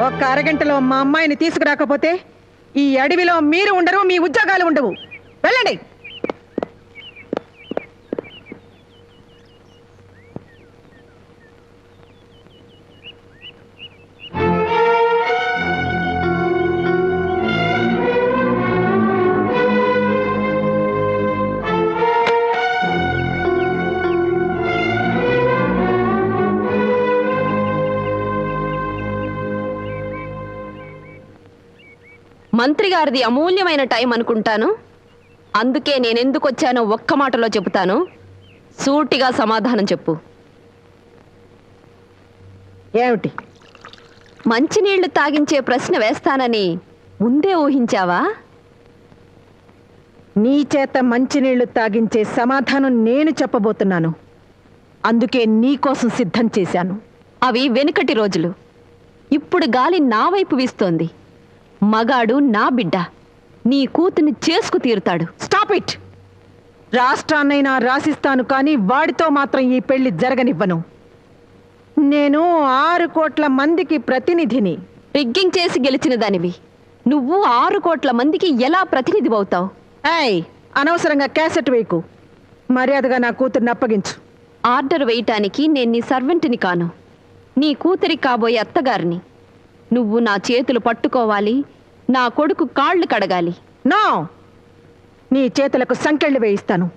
ఒక్క అరగంటలో మా అమ్మాయిని తీసుకురాకపోతే ఈ అడవిలో మీరు ఉండరు, మీ ఉద్యోగాలు ఉండవు. వెళ్ళండి. మంత్రి గారిది అమూల్యమైన టైం అనుకుంటాను. అందుకే నేనెందుకు వచ్చానో ఒక్క మాటలో చెబుతాను. సూటిగా సమాధానం చెప్పు. ఏమిటి? మంచినీళ్లు తాగించే ప్రశ్న వేస్తానని ముందే ఊహించావా? నీ చేత మంచినీళ్లు తాగించే సమాధానం నేను చెప్పబోతున్నాను. అందుకే నీకోసం సిద్ధం చేశాను. అవి వెనుకటి రోజులు. ఇప్పుడు గాలి నా వైపు వీస్తోంది. మగాడు నా బిడ్డ. నీ కూతుని చేసుకు తీరుతాడు. Stop it. రాష్ట్రాన్నైనా రాసిస్తాను, కానీ వాడితో మాత్రం ఈ పెళ్లి జరగనివ్వను. నేను 6 కోట్ల మందికి ప్రతినిధిని. రిగ్గింగ్ చేసి గెలిచిన దానివి నువ్వు 6 కోట్ల మందికి ఎలా ప్రతినిధి అవుతావు? ఏయ్, అనవసరంగా క్యాసెట్ వేయకు. మర్యాదగా నా కూతుర్ని అప్పగించు. ఆర్డర్ వేయటానికి నేను నీ సర్వెంట్ని కాను. నీ కూతురికి కాబోయే అత్తగారిని. నువ్వు నా చేతులు పట్టుకోవాలి, నా కొడుకు కాళ్ళు కడగాలి. నో, నీ చేతులకు సంకెళ్ళు వేయిస్తాను,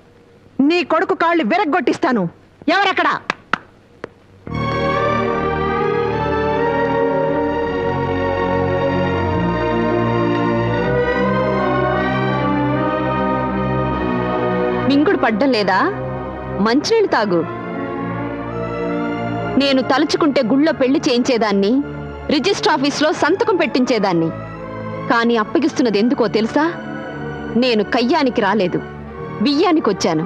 నీ కొడుకు కాళ్ళు విరగ్గొట్టిస్తాను. ఎవరక్కడ? మింగుడు పడ్డం లేదా? మంచినీళ్ళు తాగు. నేను తలుచుకుంటే గుళ్ళో పెళ్లి చేయించేదాన్ని, రిజిస్టర్ ఆఫీస్లో సంతకం పెట్టించేదాన్ని. కానీ అప్పగిస్తున్నది ఎందుకో తెలుసా? నేను కయ్యానికి రాలేదు, బియ్యానికి వచ్చాను.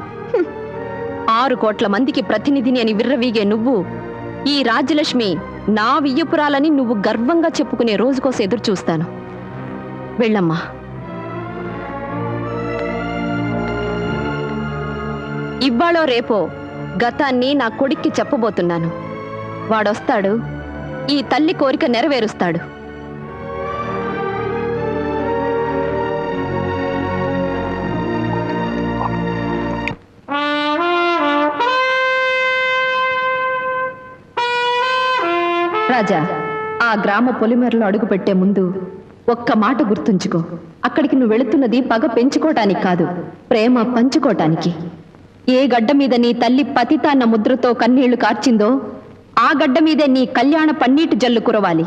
6 కోట్ల మందికి ప్రతినిధిని అని విర్రవీగే నువ్వు, ఈ రాజ్యలక్ష్మి నా వియ్యపురాలని నువ్వు గర్వంగా చెప్పుకునే రోజు కోసం ఎదురు చూస్తాను. వెళ్ళమ్మా. ఇవ్వాళో రేపో గతాన్ని నా కొడుక్కి చెప్పబోతున్నాను. వాడొస్తాడు, ఈ తల్లి కోరిక నెరవేరుస్తాడు. రాజా, ఆ గ్రామ పొలిమేరలో అడుగు పెట్టే ముందు ఒక్క మాట గుర్తుంచుకో. అక్కడికి నువ్వు వెళుతున్నది పగ పెంచుకోవటానికి కాదు, ప్రేమ పంచుకోవటానికి. ఏ గడ్డ మీద నీ తల్లి పతిత అన్న ముద్రతో కన్నీళ్లు కార్చిందో ఆ గడ్డ మీదే నీ కళ్యాణ పన్నీటి జల్లు కురవాలి.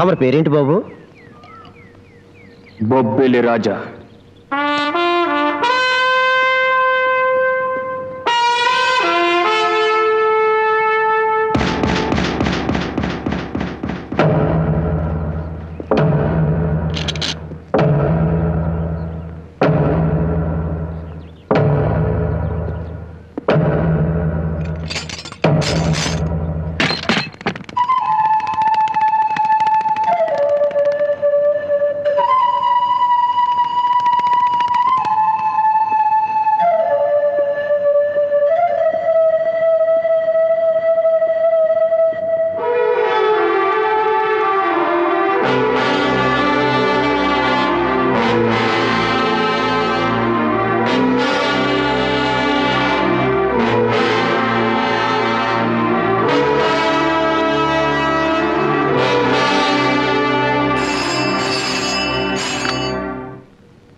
అమర పేరేంటి బాబు? బొబ్బిలి రాజా.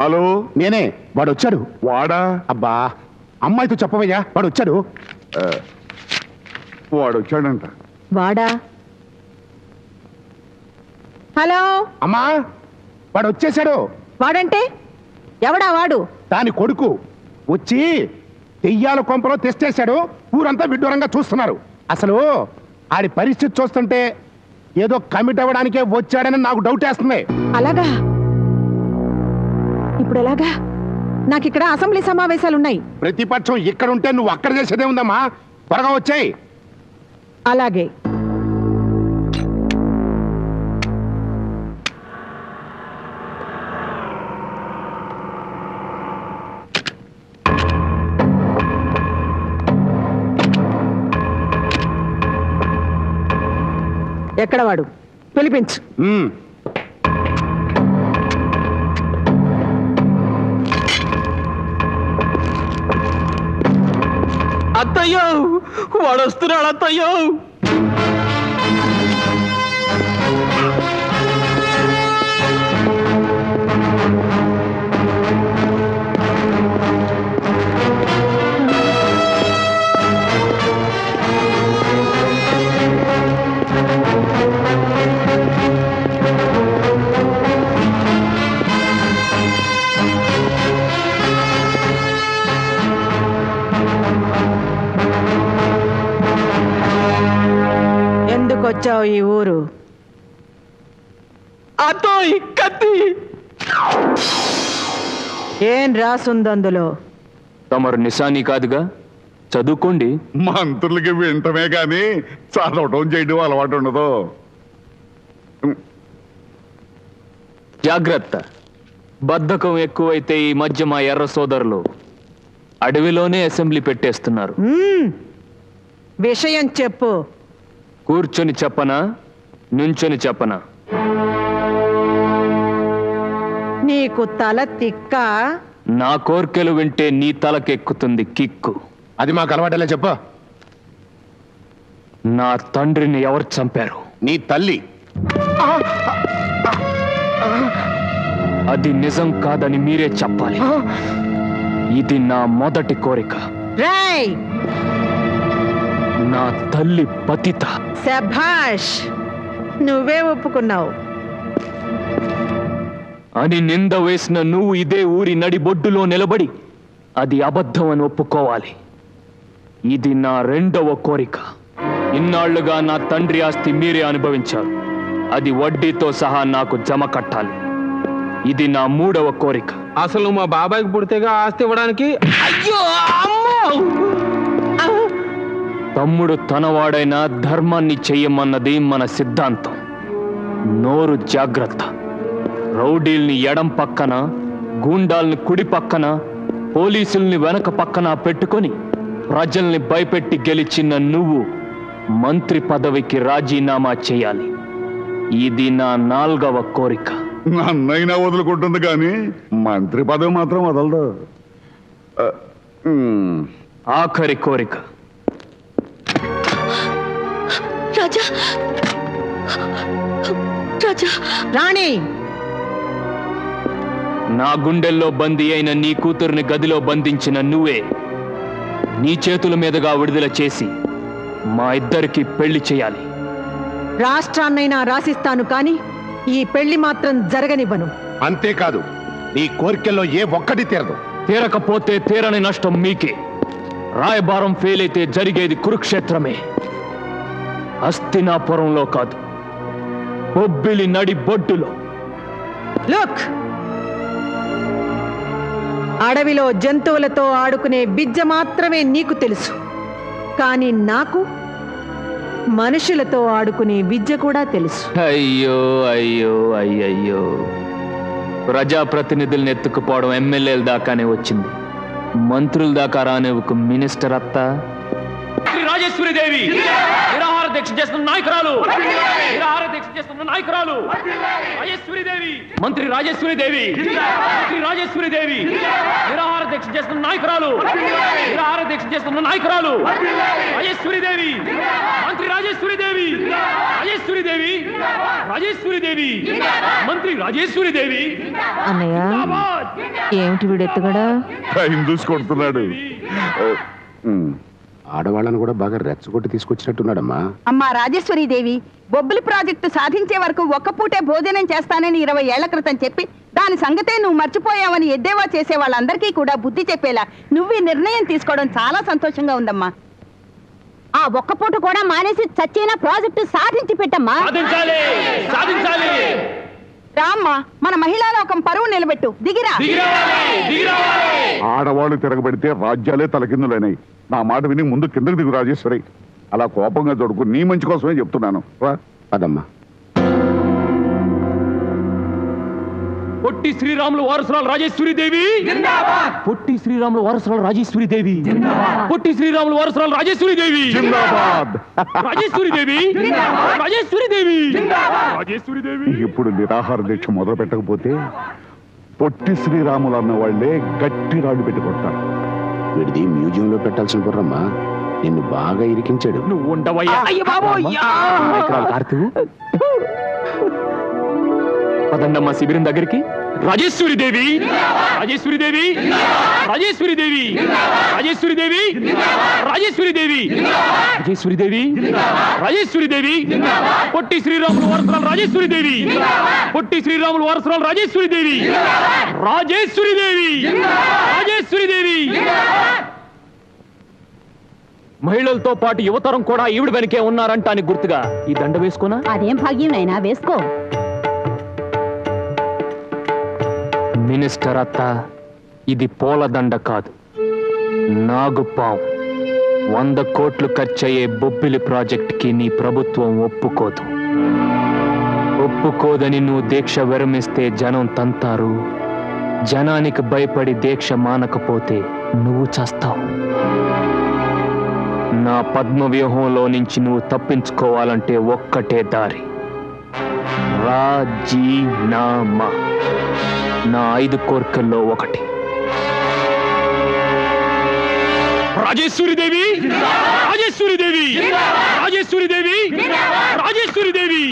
హలో, నేనే. వాడు వచ్చాడు. వాడా? అబ్బా, అమ్మాయితో చెప్పవయ్యా, వాడు వచ్చాడు. వాడు వచ్చాడంట. వాడా? హలో అమ్మా, వాడు వచ్చేసాడు. వాడంటే ఎవడా వాడు? దాని కొడుకు వచ్చి దెయ్యాల కొంపలో తెచ్చేశాడు. ఊరంతా విడ్డూరంగా చూస్తున్నారు. అసలు ఆడి పరిస్థితి చూస్తుంటే ఏదో కమిట్ అవ్వడానికే వచ్చాడని నాకు డౌట్ వేస్తుంది. అలాగా? ఇప్పుడు ఎలాగా? నాకు ఇక్కడ అసెంబ్లీ సమావేశాలున్నాయి. ప్రతిపక్షం ఇక్కడుంటే నువ్వు అక్కడ చేసేదే ఉందమ్మా. త్వరగా వచ్చాయి. అలాగే. ఎక్కడ వాడు? పిలిపించు. అత్తయ్యో, వాడు వస్తున్నాడు అత్తయ్యో. ఎందుకు వచ్చావు ఈ ఊరు? అత్తోయ్ కత్తి. ఏం రాసుంది అందులో? తమరు నిశాని కాదుగా, చదువుకోండి. మంత్రులకి వింటమే కానీ చదవటం చేయడం అలవాటు ఉండదు. జాగ్రత్త, బద్ధకం ఎక్కువైతే ఈ మధ్య మా ఎర్ర సోదరులు అడవిలోనే అసెంబ్లీ పెట్టేస్తున్నారు. విషయం చెప్పు. కూర్చొని చెప్పనా, నుంచొని చెప్పనా? నీకు తల తిక్క? నా కోర్కెలు వింటే నీ తలకెక్కుతుంది కిక్కు. అది మాకు అలవాటేలే చెప్పు. నా తండ్రిని ఎవరు చంపారు? నీ తల్లి. అది నిజం కాదని మీరే చెప్పాలి. ఇది నా మొదటి కోరిక. రేయ్, నా తల్లి పతిత. శభాష్, నువ్వే ఒప్పుకున్నావు. అని నింద వేసిన నువ్వు ఇదే ఊరి నడిబొడ్డులో నిలబడి అది అబద్ధం అని ఒప్పుకోవాలి. ఇది నా రెండవ కోరిక. ఇన్నాళ్లుగా నా తండ్రి ఆస్తి మీరే అనుభవించారు. అది వడ్డీతో సహా నాకు జమ కట్టాలి. ఇది నా మూడవ కోరిక. అసలు మా బాబాయ్కి పుడితేగా ఆస్తి ఇవ్వడానికి. అయ్యో అమ్మో! తమ్ముడు తనవాడైన ధర్మాన్ని చెయ్యమన్నది మన సిద్ధాంతం. నోరు జాగ్రత్త. రౌడీల్ని ఎడం పక్కన, గూండాల్ని కుడి పక్కన, పోలీసుల్ని వెనక పక్కన పెట్టుకొని ప్రజల్ని భయపెట్టి గెలిచిన నువ్వు మంత్రి పదవికి రాజీనామా చేయాలి. ఇది నా నాల్గవ కోరిక. నన్నైనా వదులుకుంటుంది కానీ మంత్రి పదవి మాత్రం వదలదు. ఆఖరి కోరిక. రాజా, రాజా, రాణి, నా గుండెల్లో బందీ అయిన నీ కూతుర్ని గదిలో బంధించిన నువ్వే నీ చేతుల మీదుగా విడుదల చేసి మా ఇద్దరికి పెళ్లి చేయాలి. రాష్ట్రాన్నైనా రాసిస్తాను కానీ ఈ పెళ్లి మాత్రం జరగనివ్వను. అంతేకాదు, నీ కోరికల్లో ఏ ఒక్కటి తీరదు. తీరకపోతే తీరని నష్టం మీకే. రాయబారం ఫెయిల్ అయితే జరిగేది కురుక్షేత్రమే. హస్తినాపురంలో కాదు, బొబ్బిలి నడి బొడ్డులో. లుక్, అడవిలో జంతువులతో ఆడుకునే విద్య మాత్రమే నీకు తెలుసు, కానీ నాకు మనుషులతో ఆడుకునే విద్య కూడా తెలుసు. అయ్యో అయ్యో అయ్యయ్యో, ప్రజాప్రతినిధుల్ని ఎత్తుకుపోవడం ఎమ్మెల్యేల దాకానే వచ్చింది. మంత్రుల దాకా రానివ్వకు మినిస్టర్ అత్త. రాజేశ్వరిదేవి నిరాహార దీక్ష చేస్తున్న నాయకురాలు. నిరాహార దీక్ష చేస్తున్న నాయకురాలు రాజేశ్వరిదేవి. మంత్రి రాజేశ్వరిదేవి. మంత్రి రాజేశ్వరిదేవి నిరాహార దీక్ష చేస్తున్న నాయకురాలు. నిరాహార దీక్ష చేస్తున్న నాయకురాలు రాజేశ్వరిదేవి. మంత్రి రాజేశ్వరిదేవి. రాజేశ్వరిదేవి. రాజేశ్వరిదేవి. మంత్రి రాజేశ్వరిదేవి. అన్నయ్య, ఏమిటి వీడెత్తుగడా? టైం చూసి కొడుతున్నాడు. ఆడవాళ్ళను కూడా బాగా రెచ్చగొట్టి తీసుకొచ్చినట్టున్నాడమ్మా. అమ్మా రాజేశ్వరీదేవి, బొబ్బిలి ప్రాజెక్టు సాధించే వరకు ఒక్క పూటే భోజనం చేస్తానని 20 ఏళ్ల క్రితం చెప్పి దాని సంగతే నువ్వు మర్చిపోయావని ఎద్దేవా చేసే వాళ్ళందరికీ కూడా బుద్ధి చెప్పేలా నువ్వు ఈ నిర్ణయం తీసుకోవడం చాలా సంతోషంగా ఉందమ్మా. ఆ ఒక్క పూట కూడా మానేసి చచ్చిన ప్రాజెక్టు సాధించి పెట్టమ్మా. రామ్మా, మన మహిళా లోకం పరువు నిలబెట్టు. దిగిరా. ఆడవాళ్ళు తిరగబెడితే రాజ్యాలే తలకిందులైనాయి. నా మాట విని ముందు కిందకి దిగు రాజేశ్వరి. అలా కోపంగా చూడకు, నీ మంచి కోసమే చెప్తున్నాను. రా అదమ్మా. పొట్టి శ్రీరాములు వారసురాలు రాజేశ్వరీదేవి పొట్టి శ్రీరాములు వారసురాలు రాజేశ్వరీదేవి పొట్టి శ్రీరాములు వారసురాలు రాజేశ్వరీదేవి జిందాబాద్. రాజేశ్వరీదేవి రాజేశ్వరీదేవి రాజేశ్వరీదేవి. ఇప్పుడు నిరాహార దీక్ష మొదలు పెట్టకపోతే పొట్టి శ్రీరాములు అన్న వాళ్లే గట్టి రాళ్ళు పెట్టి కొడతారు. వీడిది మ్యూజియంలో పెట్టాల్సిన కుర్రమ్మా, నిన్ను బాగా ఇరికించాడు. నువ్వు ఉండవయ్యా. పదండమ్మ శిబిరం దగ్గరికి. రాజేశ్వరీదేవి రాజేశ్వరీదేవి రాజేశ్వరీదేవి రాజేశ్వరీదేవి రాజేశ్వరీదేవి రాజేశ్వరీదేవి రాజేశ్వరీదేవి పొట్టి శ్రీరాములు వారసురాలు రాజేశ్వరీదేవి పొట్టి శ్రీరాములు వారసురాలు రాజేశ్వరీదేవి రాజేశ్వరీదేవి రాజేశ్వరీదేవి. మహిళలతో పాటు యువతరం కూడా ఈవిడ వెనకే ఉన్నారంటానికి గుర్తుగా ఈ దండ వేసుకోనా? అదేం భాగ్యం అయినా వేసుకో. మినిస్టర్ అత్త, ఇది పూలదండ కాదు, నాగుపాం. 100 కోట్లు ఖర్చయ్యే బొబ్బిలి ప్రాజెక్టుకి నీ ప్రభుత్వం ఒప్పుకోదు. ఒప్పుకోదని నువ్వు దీక్ష విరమిస్తే జనం తంతారు. జనానికి భయపడి దీక్ష మానకపోతే నువ్వు చస్తావు. నా పద్మ వ్యూహంలో నుంచి నువ్వు తప్పించుకోవాలంటే ఒక్కటే దారి, రాజీనామా. నా 5 కోరికల్లో ఒకటి. రాజేశ్వరీదేవి రాజేశ్వరీదేవి రాజేశ్వరీదేవి రాజేశ్వరీదేవి.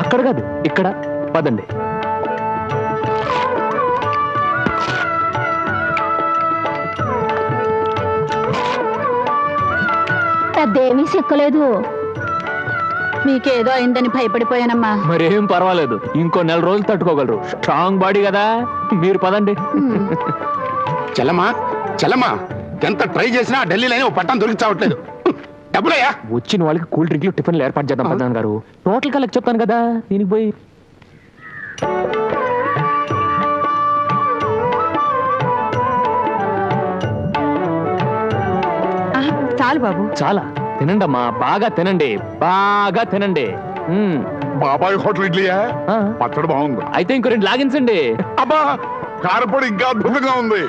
అక్కడ కాదు, ఇక్కడ పదండి. పెద్దేమీ సిక్కలేదు. మీకేదో అయిందని భయపడిపోయానమ్మా. మరేం పర్వాలేదు, ఇంకో 4 రోజులు తట్టుకోగలరు. స్ట్రాంగ్ బాడీ కదా. మీరు పదండి. చెల్లమ్మా చెల్లమ్మా, ఎంత ట్రై చేసినా ఢిల్లీలో ఓ పట్టం దొరికి డబ్బులయ్యా. వచ్చిన వాళ్ళకి కూల్ డ్రింక్లు టిఫిన్లు ఏర్పాటు చేద్దాం ప్రధాన్ గారు. టోటల్ కలెక్ట్ చెప్తాను కదా, దీనికి పోయి. చాలు బాబు. చాలా తినండి అమ్మా, బాగా తినండి, బాగా తినండి. బాబాయ్ హోటల్ ఇడ్లీయా? ఆ. పచ్చడి బాగుంది. అయితే ఇంకో 2 లాగించండి. అబ్బా, కారపొడి ఇంకా అద్భుతంగా ఉంది.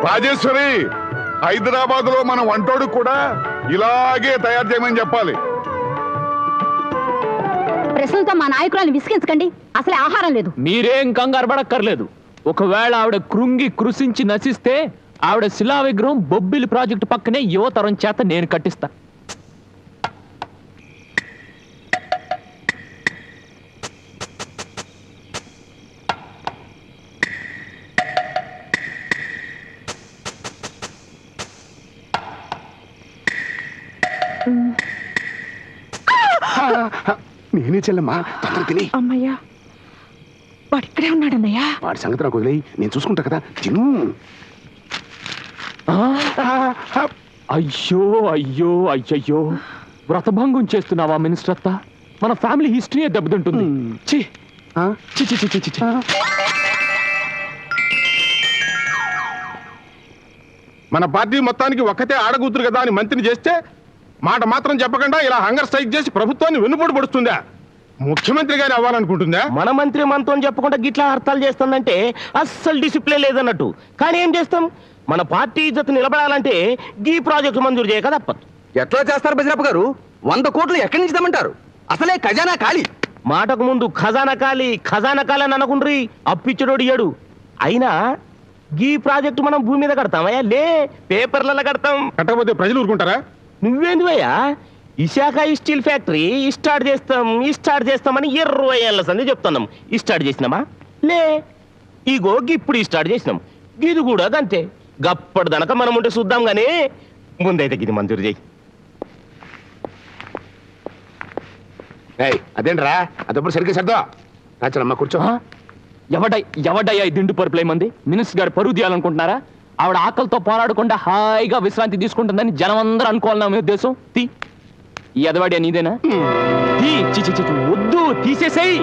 రాజేశ్వరి, హైదరాబాద్ లో మన వంటోడు కూడా ఇలాగే తయారు చేయమని చెప్పాలి. ప్రశ్నలతో మా నాయకురాలు విసిగించకండి. అసలే ఆహారం లేదు. మీరేం కంగారు పడక్కర్లేదు. ఒకవేళ ఆవిడ కృంగి కృషించి నశిస్తే ఆవిడ శిలా విగ్రహం బొబ్బిలి ప్రాజెక్టు పక్కనే యువతరం చేత నేను కట్టిస్తా. నేనే చెల్లమ్మా, తొందర తిని. అమ్మయ్యా, వాడు ఇక్కడే ఉన్నాడన్నయ్యా. వాడి సంగతి నాకు వదిలేయి, నేను చూసుకుంటా కదా. తిను. అయ్యో అయ్యో అయ్యయ్యో, వ్రతభంగం చేస్తున్నావా మినిస్టర్ అత్త? మన ఫ్యామిలీ హిస్టరీ దెబ్బతింటుంది. ఛీ, ఛీ, ఛీ, ఛీ, ఛీ, ఛీ. మన పార్టీ మొత్తానికి ఒక్కతే ఆడకూతురు కదా అని మంత్రిని చేస్తే మాట మాత్రం చెప్పకుండా ఇలా హంగర్ స్ట్రైక్ చేసి ప్రభుత్వాన్ని వెన్నుపోటు పడుస్తుందా? ముఖ్యమంత్రి గారు అవ్వాలనుకుంటుందా? మన మంత్రి మనతో చెప్పకుండా గిట్లా హర్తాలు చేస్తుందంటే అస్సలు డిసిప్లిన్ లేదన్నట్టు. కానీ ఏం చేస్తాం, మన పార్టీ ఇజ్జత్ నిలబడాలంటే ఈ ప్రాజెక్టు మంజూరు చేయక తప్పదు. ఎట్లా చేస్తారు బజరప్ప గారు? 100 కోట్లు ఎక్కడి నుంచి తెమ్మంటారు? అసలే ఖజానా ఖాళీ. మాటకు ముందు ఖజానా ఖాళీ అని అనుకుండ్రి, అప్పిచ్చడోడు ఇయ్యడు. అయినా ఈ ప్రాజెక్టు మనం భూమి మీద కడతామయ్యా? లే, పేపర్లలో కడతాం. కట్టకపోతే ప్రజలు ఊరుకుంటారా? నువ్వేందివయ్యా, విశాఖ స్టీల్ ఫ్యాక్టరీ స్టార్ట్ చేస్తామని 20 ఏళ్ళ సంది చెప్తున్నాం. స్టార్ట్ చేసినామా? లే, ఇగో ఇప్పుడు స్టార్ట్ చేసినాం. ఇది కూడా అంతే. గప్పటిదనక మనం ఉంటే చూద్దాం గానీ ముందైతే ఇది మంజూరు చేయి. అదేంట్రా, అదప్పుడు సరిగ్గా సర్దా. రాచనమ్మా కూర్చో. ఎవడయ్యా ఈ దిండు పరుపులే మంది? మినిస్టర్ గారు పరువు తీయాలనుకుంటున్నారా? ఆవిడ ఆకలితో పోరాడకుండా హాయిగా విశ్రాంతి తీసుకుంటుందని జనం అందరూ అనుకోవాలన్నా మీ ఉద్దేశం? ఈ అదవాడి నీదేనా? వద్దు, తీసేసేయ్.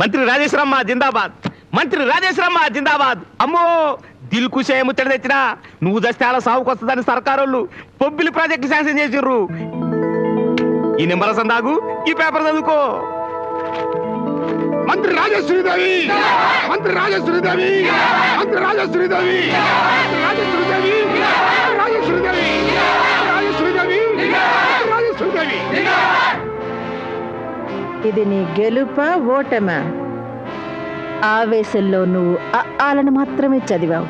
మంత్రి రాజేశ్వరమ్మ జిందాబాద్, మంత్రి రాజేశ్వరమ్మ జిందాబాద్. అమ్మో దిల్ కుషే ముచ్చట తెచ్చినా నువ్వు దస్తే అలా సాగుకు వస్తుందని సర్కారోళ్ళు బొబ్బిలి ప్రాజెక్టు శాంక్షన్ చేసిర్రు. ఈ నెంబర్ సందాగు, ఈ పేపర్ చదువుకో. మంత్రి రాజేశ్వరీదేవి, మంత్రి రాజేశ్వరీదేవి, మంత్రి రాజేశ్వరీదేవి, రాజేశ్వరీదేవి, రాజేశ్వరీదేవి, రాజేశ్వరీదేవి, రాజేశ్వరీదేవి. ఇది నీ గెలుప ఓటమా? ఆవేశంలో నువ్వు ఆలను మాత్రమే చదివావు.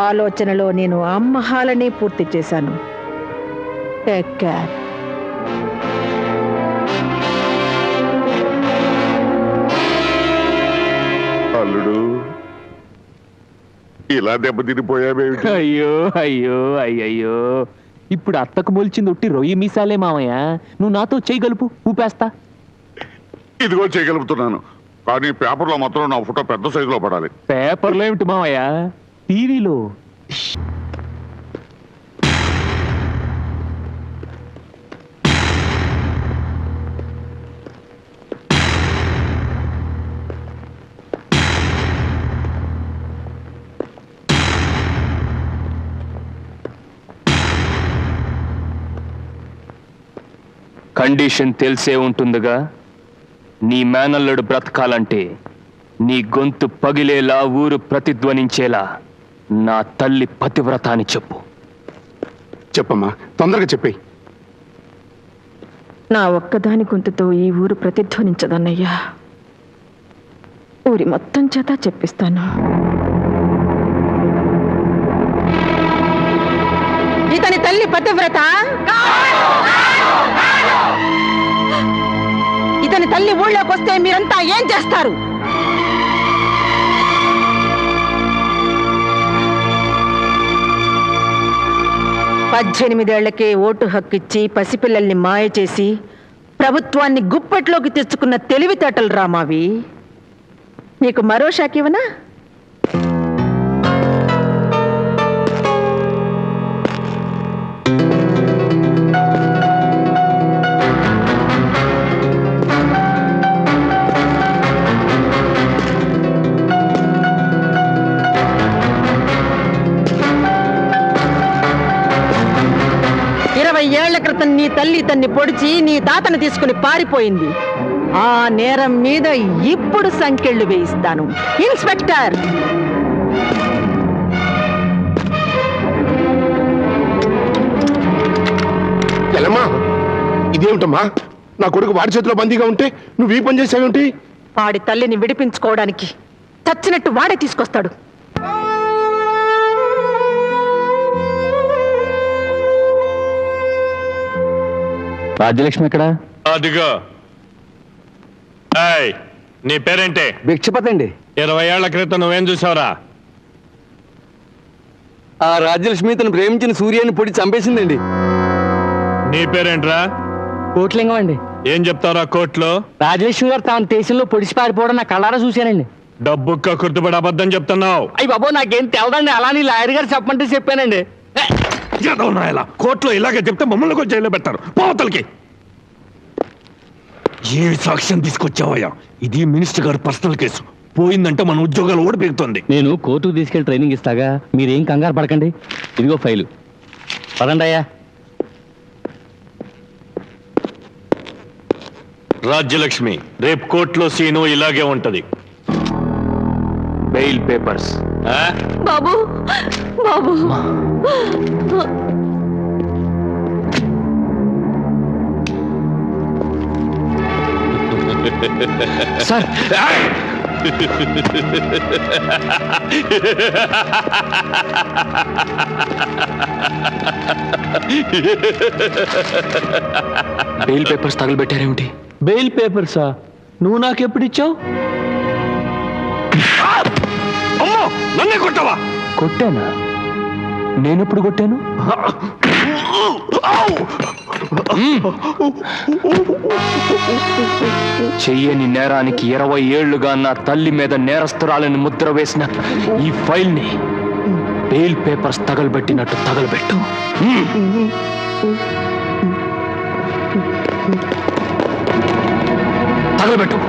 ఆలోచనలో నేను అమ్మహాలనే పూర్తి చేశాను. Take care. అల్లుడు ఇలా దెబ్బతినిపోయావేమిటి? అయ్యో అయ్యో అయ్యయ్యో, ఇప్పుడు అత్తకు మొలిచింది ఒట్టి రొయ్యి మీసాలే మామయ్య. నువ్వు నాతో చేయగలుపు, ఊపేస్తా. ఇదిగో చేయగలుగుతున్నాను, కానీ పేపర్లో మాత్రం నా ఫోటో పెద్ద సైజులో పడాలి. పేపర్లో ఏమిటి మామయ్య, టీవీలో. కండిషన్ తెలిసే ఉంటుందిగా. నీ మేనల్లుడు బ్రతకాలంటే నీ గొంతు పగిలేలా, ఊరు ప్రతిధ్వనించేలా నా తల్లి పతివ్రత అని చెప్పు. చెప్పమ్మా, తొందరగా చెప్పేయి. నా ఒక్కదాని గొంతుతో ఈ ఊరు ప్రతిధ్వనించదన్నయ్యా. ఊరి మొత్తం చేత చెప్పిస్తాను. ఇతని తల్లి పతివ్రత, ఇతని తల్లి ఊళ్ళోకి వస్తే మీరంతా ఏం చేస్తారు? పద్దెనిమిదేళ్లకే ఓటు హక్కిచ్చి పసిపిల్లల్ని మాయ చేసి ప్రభుత్వాన్ని గుప్పెట్లోకి తెచ్చుకున్న తెలివితేటలు రామావి. నీకు మరో షాక్ ఇవ్వనా? ఏళ్ల క్రితం నీ తల్లి తన్ని పొడిచి నీ తాతను తీసుకుని పారిపోయింది. ఆ నేరం మీద ఇప్పుడు సంకెళ్ళు వేయిస్తాను. ఇన్స్పెక్టర్, ఎలమ్మా, ఇదేమిటమ్మా? నా కొడుకు వాడి చేతిలో బందీగా ఉంటే నువ్వు ఈ పని చేసావేమిటి? వాడి తల్లిని విడిపించుకోవడానికి చచ్చినట్టు వాడే తీసుకొస్తాడు. రాజ్యలక్ష్మి ఎక్కడా? అదిగో. నీ పేరేంటే? భిక్షపతి అండి. 20 ఏళ్ల క్రితం నువ్వేం చూసావురా? ఆ రాజ్యలక్ష్మి తను ప్రేమించిన సూర్యాన్ని పొడి చంపేసిందండి. నీ పేరేంట్రా? కోట్లింగం అండి. ఏం చెప్తారా కోర్టులో? రాజలక్ష్మి గారు తమ దేశంలో పొడిచి పారిపోవడం నా కళ్ళారా చూశానండి. డబ్బుక్క కుర్తుపడి అబద్ధం చెప్తున్నావు. అయ్యి బాబు, నాకేం తెలదండి. అలా నీ లాయర్ గారు చెప్పమంటే చెప్పానండి. కోర్టులో ఇలాగే చెప్తే మమ్మల్ని కూడా జైల్లో పెడతారు. పోతలకి ఏ సాక్ష్యం తీసుకొచ్చావయ్యా? ఇది మినిస్టర్ గారు పర్సనల్ కేసు. పోయిందంటే మన ఉద్యోగాలు ఓడిపోతుంది. నేను కోర్టుకు తీసుకెళ్లి ట్రైనింగ్ ఇస్తాగా, మీరేం కంగారు పడకండి. ఇదిగో ఫైలు, పదండి అయ్యా. రాజ్యలక్ష్మి, రేపు కోర్టులో సీను ఇలాగే ఉంటది. Bail papers. బాబు బాబు, సార్, బెయిల్ పేపర్స్ తగలబెట్టారేమిటి? బెయిల్ పేపర్సా? నువ్వు నాకెప్పుడు ఇచ్చావు? అమ్మో, నన్నే కొట్టావా? కొట్టానా? నేనెప్పుడు కొట్టాను? చెయ్యని నేరానికి 20 ఏళ్లుగా నా తల్లి మీద నేరస్తురాలని ముద్ర వేసిన ఈ ఫైల్ ని బెయిల్ పేపర్స్ తగలబెట్టినట్టు తగలబెట్టు. తగలబెట్టు.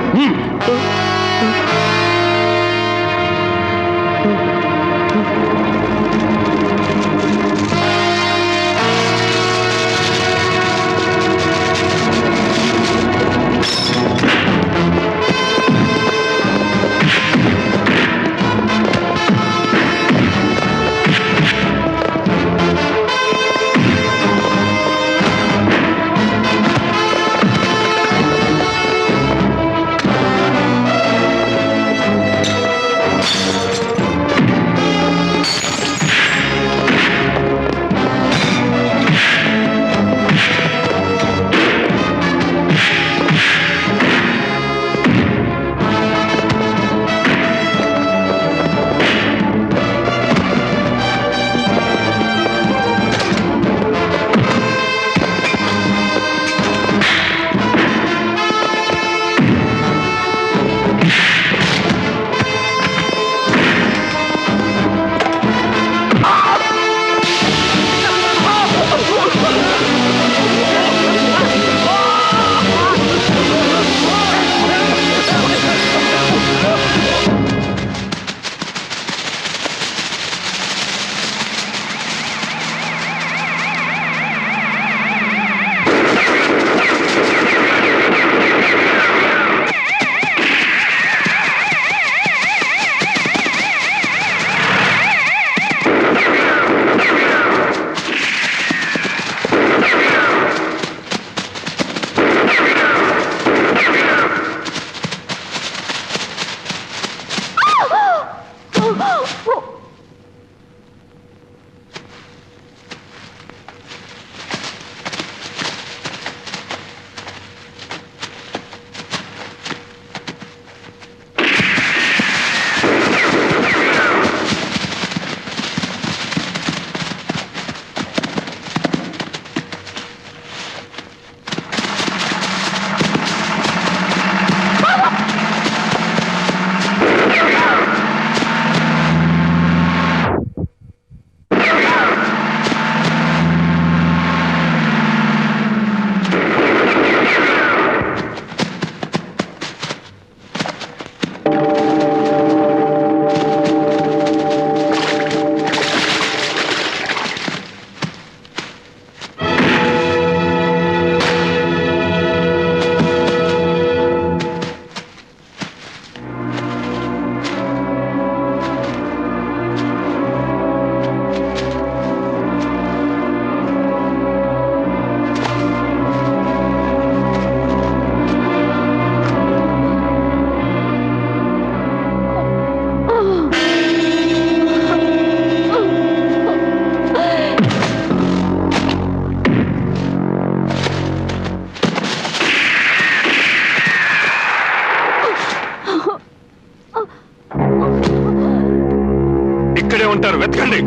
ఉంటారు, వెతకండి.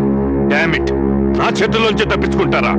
డామ్ ఇట్, నా చేతుల్లోంచి తప్పించుకుంటారా?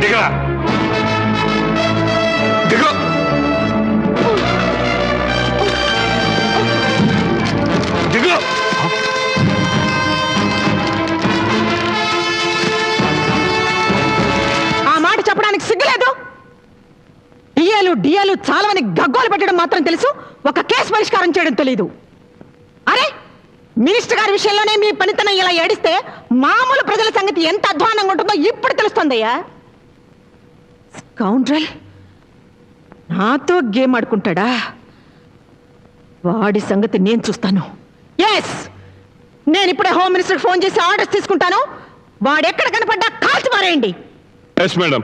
దిగ దిగో. దిగ. గగ్గోలు పెట్టడం మాత్రం తెలుసు, ఒక కేసు పరిష్కారం చేయడం తెలీదు. అరే, మినిస్టర్ గారి విషయంలోనే మీ పనితనం ఇలా ఏడిస్తే మామూలు ప్రజల సంగతి ఎంత అధ్వానంగా ఉంటుందో ఇప్పుడు తెలుస్తుందయ్యా. స్కౌండ్రల్ నాతో గేమ్ ఆడుకుంటాడా? వాడి సంగతి నేను చూస్తాను. ఎస్, నేను ఇప్పుడే హోమ్ మినిస్టర్ ఫోన్ చేసి ఆర్డర్స్ తీసుకుంటాను. వాడెక్కడ కనపడ్డా కాల్చి మారేయండి. Yes madam.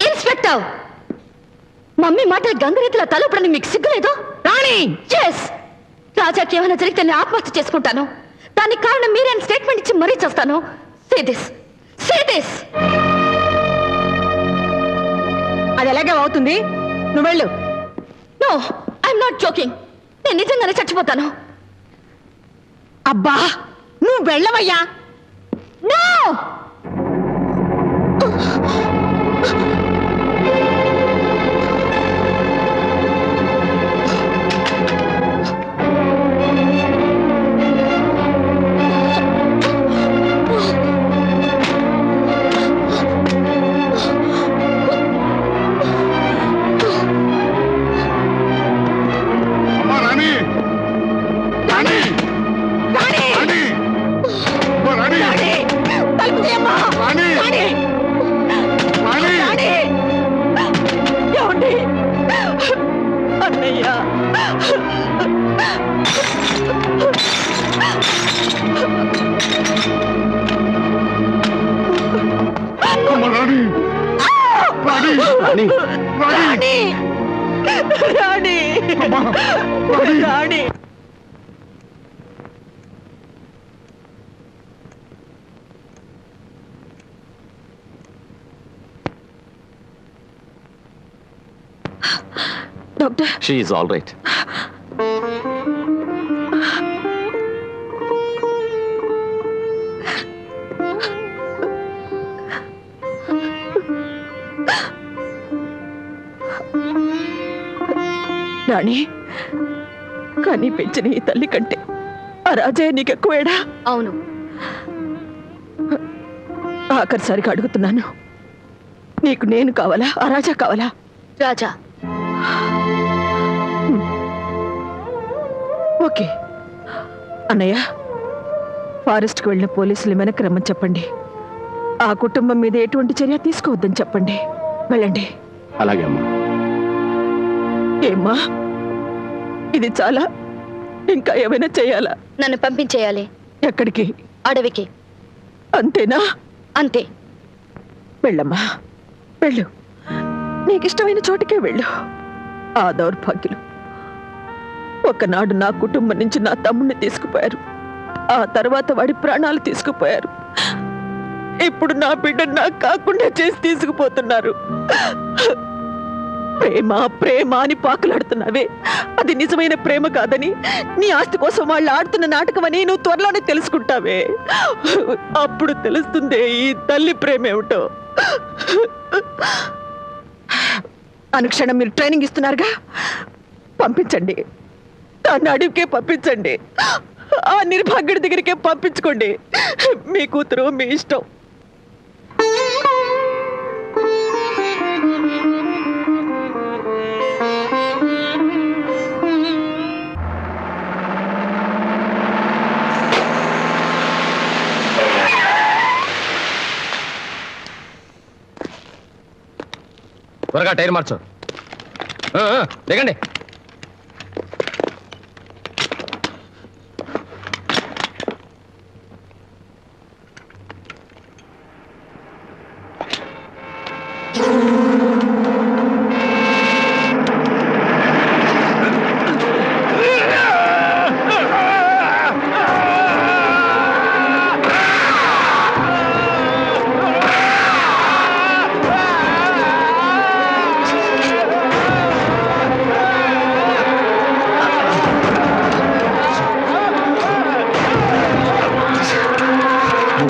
ఇన్స్పెక్టర్, మమ్మీ మాటలు గంగరీతిలో తలపడని మీకు సిగ్గులేదు? రాణి, ఎస్, రాజాకి ఏమైనా జరిగితే నేను ఆత్మహత్య చేసుకుంటాను. దానికి కారణం మీరే స్టేట్మెంట్ ఇచ్చి మరీ చేస్తాను. Say this. అది ఎలాగే అవుతుంది, నువ్వు వెళ్ళు. No, I'm not joking. నేను నిజంగానే చచ్చిపోతాను. అబ్బా, నువ్వు వెళ్ళవయ్యా. నో, అమ్మా రాణి, రాణి, రాణి, రాణి, అమ్మా రాణి, రాణి, తలుపు తీయమ్మా. రాణి, రాణి, రాణి. రాణి, ఏమండి? అన్నయ్య, అమ్మా రాణి, రాణి, రాణి, రాణి, రాణి, రాణి, అమ్మా, Rani. Rani. Doctor, she is all right. Rani, కానీ పెంచిన ఈ తల్లి కంటే ఆ రాజయ్య నీకు ఎక్కువేడా? అవును. ఆఖరిసారిగా అడుగుతున్నాను, నీకు నేను కావాలా, ఆ రాజా కావాలా? రాజా. ఓకే అన్నయ్య, ఫారెస్ట్కి వెళ్ళిన పోలీసులు వెనక్కి రమ్మని చెప్పండి. ఆ కుటుంబం మీద ఎటువంటి చర్య తీసుకోవద్దని చెప్పండి. వెళ్ళండి. అలాగే అమ్మా. ఏమ్మా, ఇది చాలా, ఇంకా ఏమైనా చేయాలా? నన్ను పంపించేయాలి. ఎక్కడికి? అడవికి. అంతేనా? అంతే. వెళ్ళమ్మా, వెళ్ళు. నీకిష్టమైన చోటికే వెళ్ళు. ఆ దౌర్భాగ్యులు ఒకనాడు నా కుటుంబం నుంచి నా తమ్ముడిని తీసుకుపోయారు. ఆ తర్వాత వాడి ప్రాణాలు తీసుకుపోయారు. ఇప్పుడు నా బిడ్డను నాకు కాకుండా చేసి తీసుకుపోతున్నారు. ప్రేమ ప్రేమ అని పాకులాడుతున్నావే, అది నిజమైన ప్రేమ కాదని, నీ ఆస్తి కోసం వాళ్ళు ఆడుతున్న నాటకం అని నువ్వు త్వరలోనే తెలుసుకుంటావే. అప్పుడు తెలుస్తుంది ఈ తల్లి ప్రేమ ఏమిటో. అనుక్షణం మీరు ట్రైనింగ్ ఇస్తున్నారుగా, పంపించండి. దాన్ని అడవికే పంపించండి. ఆ నిర్భాగ్యుడి దగ్గరికే పంపించుకోండి. మీ కూతురు మీ ఇష్టం. త్వరగా టైర్ మార్చు. దిగండి.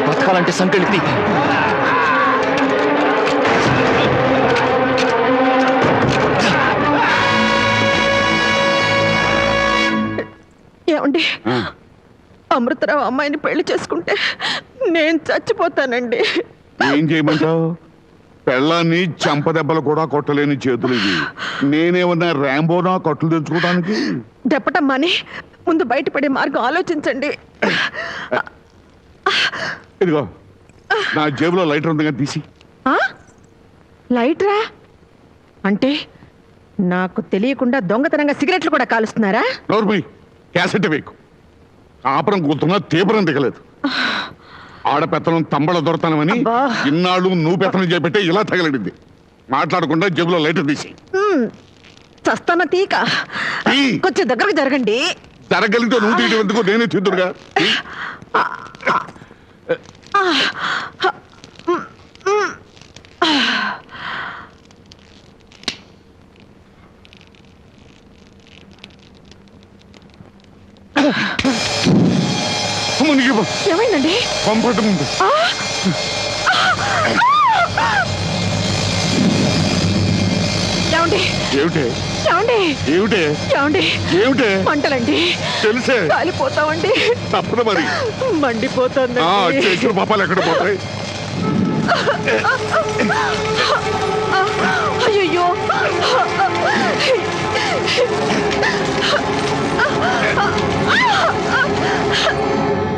బతకాలంటే సంకెళితి. ఏమండి, అమృతరావు అమ్మాయిని పెళ్లి చేసుకుంటే నేను చచ్చిపోతానండి. ఏం చేయమంటావు? పెళ్ళాన్ని చెంపదెబ్బలు కూడా కొట్టలేని చేతులు ఇవి. నేనేమన్నా ర్యాంబోనా కట్లు తెచ్చుకోవడానికి? దెప్పటమ్మని ముందు బయటపడే మార్గం ఆలోచించండి. ఇదిగో నా జేబులో లైటర్ ఉంది కానీ తీసి. ఆ? లైట్రా అంటే నాకు తెలియకుండా దొంగతనంగా సిగరెట్లు కూడా కాలుస్తున్నారా? నోర్మి క్యాసెట్ వేకు. ఆపరం కూతున్నా తీవ్రం దిగలేదు. ఆడపెత్తనం తంబళ దొరతనమని అబ్బా. ఇన్నాళ్ళు నువ్వు పెత్తనం చేపెట్టే ఇలా తగలడింది. మాట్లాడకుండా జేబులో లైటర్ తీసి. చస్తాన తీక తీ. కొంచెం దగ్గరకు జరగండి. జరగలిగితే నువ్వు తీయడం ఎందుకు, నేనే తీద్దురుగా. ఏమైందండి? పంపటం ఉంది. ఏమండి? ఏమిటే ఏమండి? ఏమిటే ఏమండి? ఏమిటే మంటలండి. తెలుసే, కాలిపోతామండి. తప్పదు మరి. మండిపోతుంది. చేసిన పాపాలు ఎక్కడ పోతాయి? అయ్యో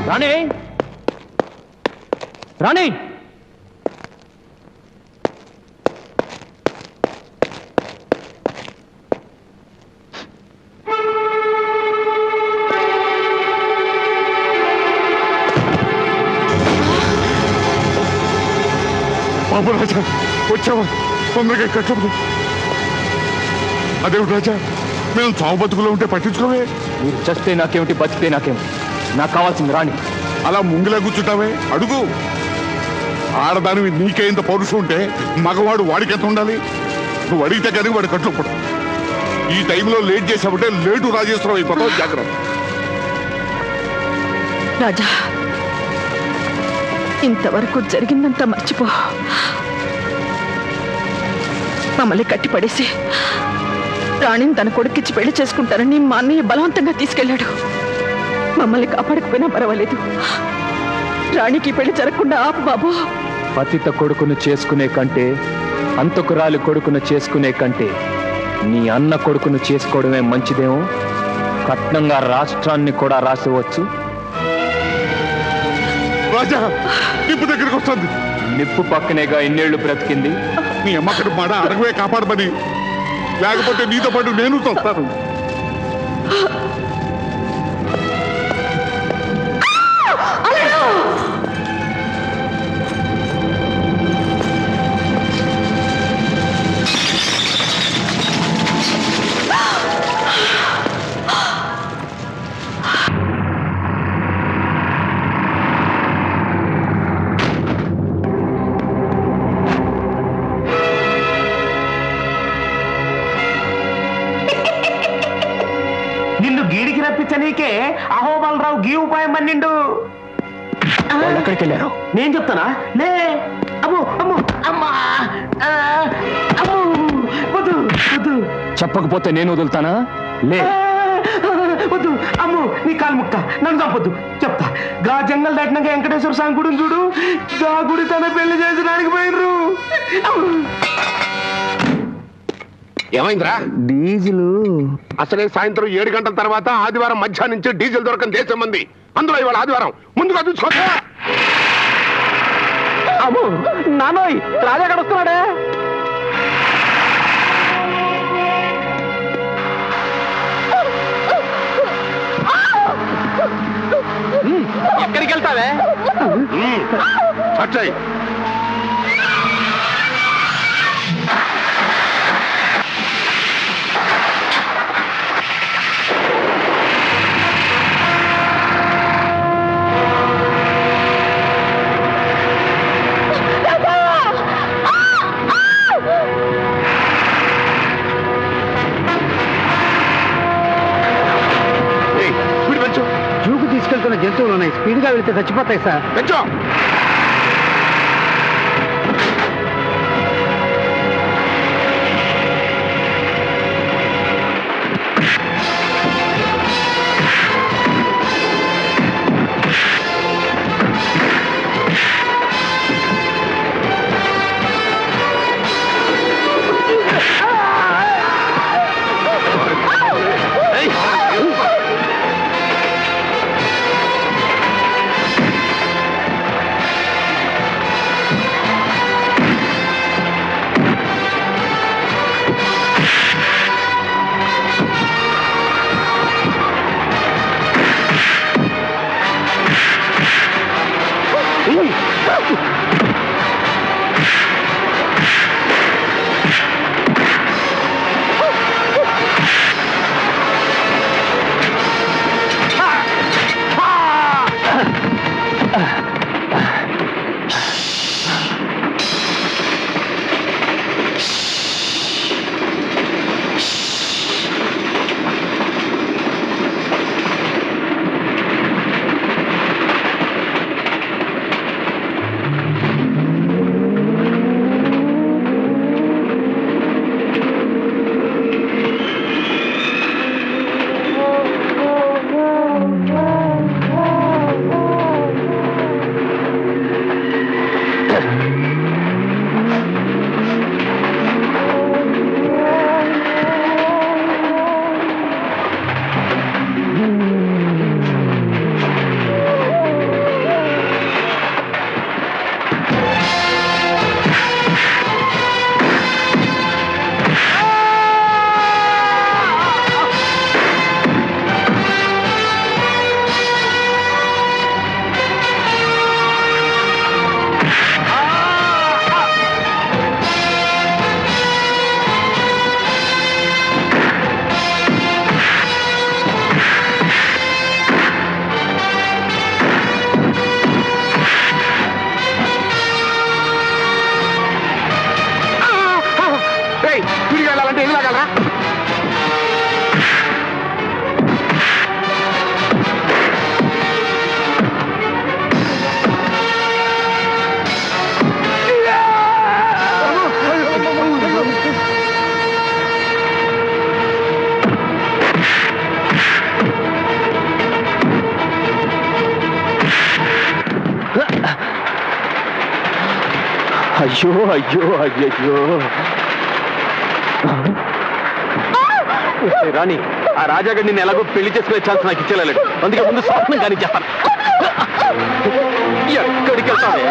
రాణి రాణి బాబు రాజా వచ్చావా? తొందరగా కట్టదు. అదేమిటి రాజా, మేము చావు బతుకులో ఉంటే పట్టించుకోవే. మీరు చస్తే నాకేమిటి, బతికితే నాకేమిటి? నాకు కావాల్సింది రాణి. అలా ముంగిలా కూర్చుంటావే, అడుగు. ఆడదానివి నీకే ఇంత పౌరుషం ఉంటే మగవాడు వాడికి ఎంత ఉండాలి? నువ్వు అడిగితే కానీ వాడు కట్టుకోడు. ఈ టైంలో లేట్ చేసావంటే లేటు రాజేశ్వరం అయిపోతావు. జాగ్రత్త. రాజా, ఇంతవరకు జరిగిందంతా మర్చిపో. మమ్మల్ని కట్టిపడేసి రాణిని తన కొడుకిచ్చి పెళ్లి చేసుకుంటానని మా అన్నయ్య బలవంతంగా తీసుకెళ్లాడు. మమ్మల్ని కాపాడకపోయినా పర్వాలేదు, రాణికి పెళ్లి జరగకుండా ఆపు బాబు. పతిత కొడుకును చేసుకునే కంటే, అంతకురాలి కొడుకును చేసుకునే కంటే నీ అన్న కొడుకును చేసుకోవడమే మంచిదేమో. కట్నంగా రాష్ట్రాన్ని కూడా రాసివచ్చు. రాజా, నిప్పు దగ్గరికి వస్తుంది. నిప్పు పక్కనేగా ఇన్నేళ్లు బ్రతికింది. నీ అమ్మకడు మాట అడగవే కాపాడమని, లేకపోతే నీతో పాటు నేను చూస్తాను. నిన్ను గీడికి రప్పించనీకే అహోబలరావు గీ ఉపాయం పన్నిండు. ఎక్కడికి వెళ్ళారు? నేను చెప్తానా? లే. అమ్మో అమ్మో అమ్మా, అమ్మో, వద్దు వద్దు. చెప్పకపోతే నేను వదులుతానా? లే. వద్దు. అమ్మో, నీ కాలు ముక్క, నన్ను చంపొద్దు. చెప్తా. గా జంగల్ దాటినాక వెంకటేశ్వర స్వామి గుడిని చూడు. గా గుడి తన పెళ్లి చేసడానికి పోయినరు. ఏమైందిరా? డీజిల్ అసలే సాయంత్రం 7 గంటల తర్వాత ఆదివారం మధ్యాహ్నం నుంచి డీజిల్ దొరకని దేశం మంది. అందులో ఇవాళ ఆదివారం. ముందుగా చూసుకో. అమ్మో నానోయ్, రాజా ఎక్కడ వస్తున్నాడే? ఎక్కడికి వెళ్తావే? అచ్చయ్, జూకు తీసుకెళ్తున్న జంతువులు ఉన్నాయి, స్పీడ్ గా వెళ్తే చచ్చిపోతాయి సార్. పెంచో. అయ్యో అయ్యో అయ్యయ్యో రాణి, ఆ రాజాగడ్ నిన్ను ఎలాగో పెళ్లి చేసుకునే ఛాన్స్ నాకు ఇచ్చేయలేడు. అందుకే ముందు స్వప్నం కానీ చెప్పాను. ఎక్కడికి వెళ్తావే?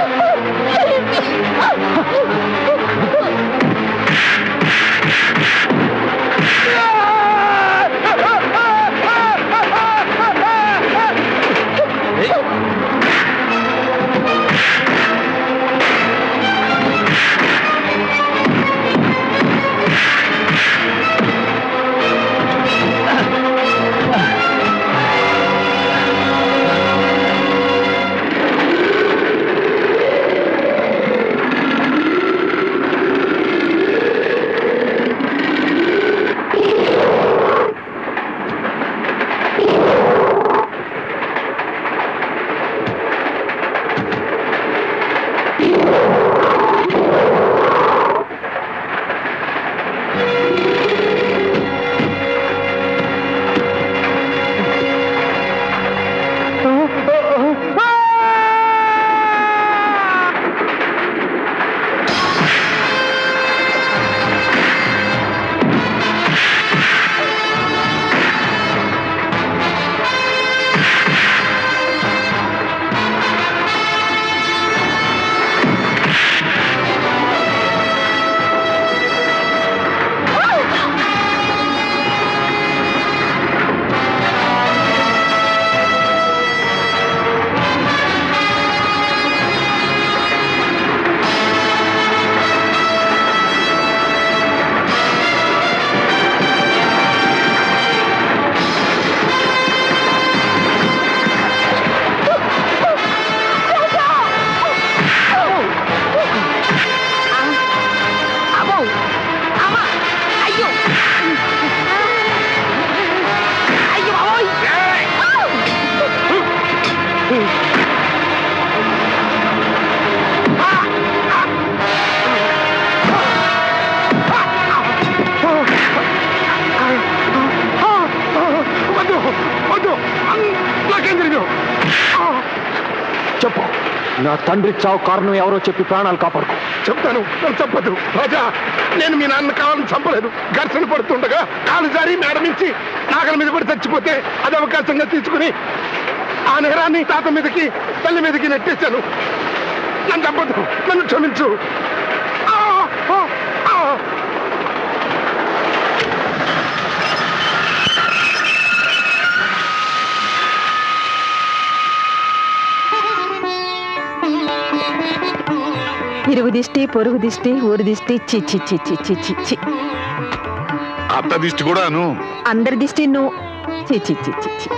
చెప్పు, నా తండ్రి చావు కారణం ఎవరో చెప్పి ప్రాణాలు కాపాడుకో. చెప్తాను, నన్ను చంపదు. రాజా, నేను మీ నాన్న కావాలని చంపలేదు. ఘర్షణ పడుతుండగా కాలు జారి మేడ నుంచి నాగల మీద పడి చచ్చిపోతే అది అవకాశంగా తీసుకుని ఆ నేరాన్ని తాత మీదకి తల్లి మీదకి నెట్టేశాను. నన్ను చంపదు, నన్ను క్షమించు. ఇరుగు దిష్టి, పొరుగు దిష్టి, ఊరు దిష్టి, చి చి చి చి చి చి చి. అత్త దిష్టి కూడాను. అందరి దిష్టి నువ్వు చి చి చి చి చి.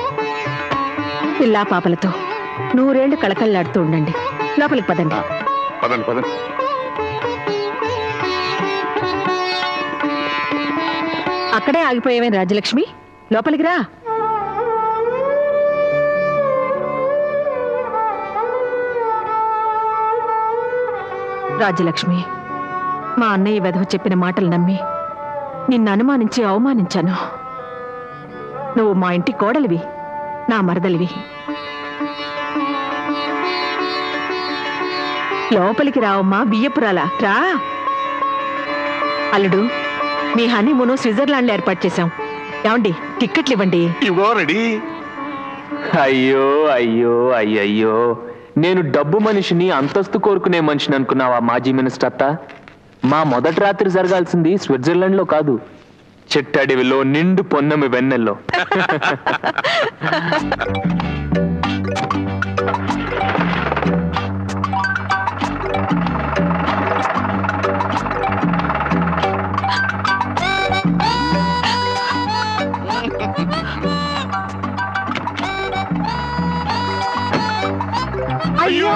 పిల్లా పాపలతో 100 ఏళ్లు కళకళలాడుతూ ఉండండి. లోపలికి పదండి. పదండి పదండి. అక్కడే ఆగిపోయావేం రాజలక్ష్మి? లోపలికి రా. రాజలక్ష్మి, మా అన్నయ్య వెధవ చెప్పిన మాటలు నమ్మి నిన్ను అనుమానించి అవమానించాను. నువ్వు మా ఇంటి కోడలివి, నా మరదలివి. లోపలికి రావమ్మా, బియ్యపురాలా రా. అల్లుడు, మీ హనీమూను స్విట్జర్లాండ్ లో ఏర్పాటు చేశాం. ఏమండి, టిక్కెట్లు ఇవ్వండి. ఇవో రెడీ. అయ్యో అయ్యో అయ్యయ్యో, నేను డబ్బు మనిషిని, అంతస్తు కోరుకునే మనిషిని అనుకున్నావా మాజీ మినిస్టర్ అత్త? మా మొదటి రాత్రి జరగాల్సింది స్విట్జర్లాండ్ లో కాదు, చిట్టడివిలో నిండు పొన్నమి వెన్నెల్లో. అయ్యో